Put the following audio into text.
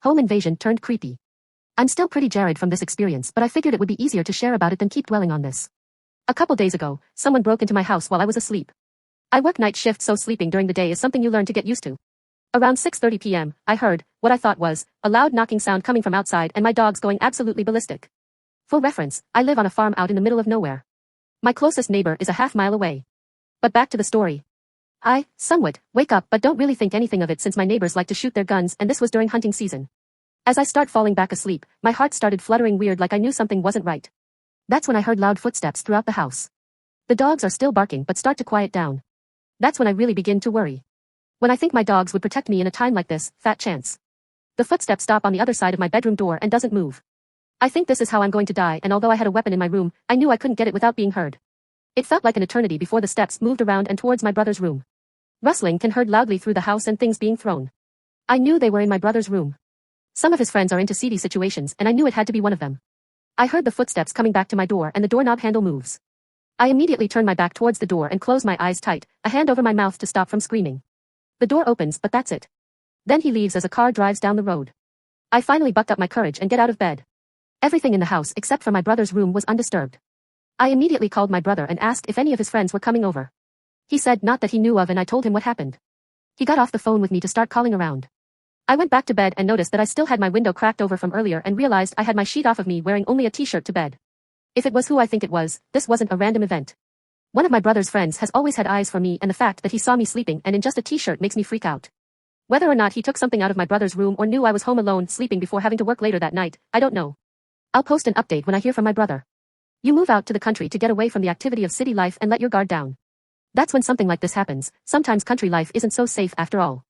Home invasion turned creepy. I'm still pretty jarred from this experience, but I figured it would be easier to share about it than keep dwelling on this. A couple days ago, someone broke into my house while I was asleep. I work night shift, so sleeping during the day is something you learn to get used to. Around 6:30 p.m., I heard what I thought was a loud knocking sound coming from outside and my dogs going absolutely ballistic. For reference, I live on a farm out in the middle of nowhere. My closest neighbor is a half-mile away. But back to the story. I, somewhat, wake up but don't really think anything of it since my neighbors like to shoot their guns and this was during hunting season. As I start falling back asleep, my heart started fluttering weird like I knew something wasn't right. That's when I heard loud footsteps throughout the house. The dogs are still barking but start to quiet down. That's when I really begin to worry. When I think my dogs would protect me in a time like this, fat chance. The footsteps stop on the other side of my bedroom door and doesn't move. I think this is how I'm going to die, and although I had a weapon in my room, I knew I couldn't get it without being heard. It felt like an eternity before the steps moved around and towards my brother's room. Rustling can heard loudly through the house and things being thrown. I knew they were in my brother's room. Some of his friends are into seedy situations and I knew it had to be one of them. I heard the footsteps coming back to my door and the doorknob handle moves. I immediately turn my back towards the door and close my eyes tight, a hand over my mouth to stop from screaming. The door opens, but that's it. Then he leaves as a car drives down the road. I finally bucked up my courage and get out of bed. Everything in the house except for my brother's room was undisturbed. I immediately called my brother and asked if any of his friends were coming over. He said not that he knew of, and I told him what happened. He got off the phone with me to start calling around. I went back to bed and noticed that I still had my window cracked over from earlier and realized I had my sheet off of me wearing only a t-shirt to bed. If it was who I think it was, this wasn't a random event. One of my brother's friends has always had eyes for me, and the fact that he saw me sleeping and in just a t-shirt makes me freak out. Whether or not he took something out of my brother's room or knew I was home alone sleeping before having to work later that night, I don't know. I'll post an update when I hear from my brother. You move out to the country to get away from the activity of city life and let your guard down. That's when something like this happens. Sometimes country life isn't so safe after all.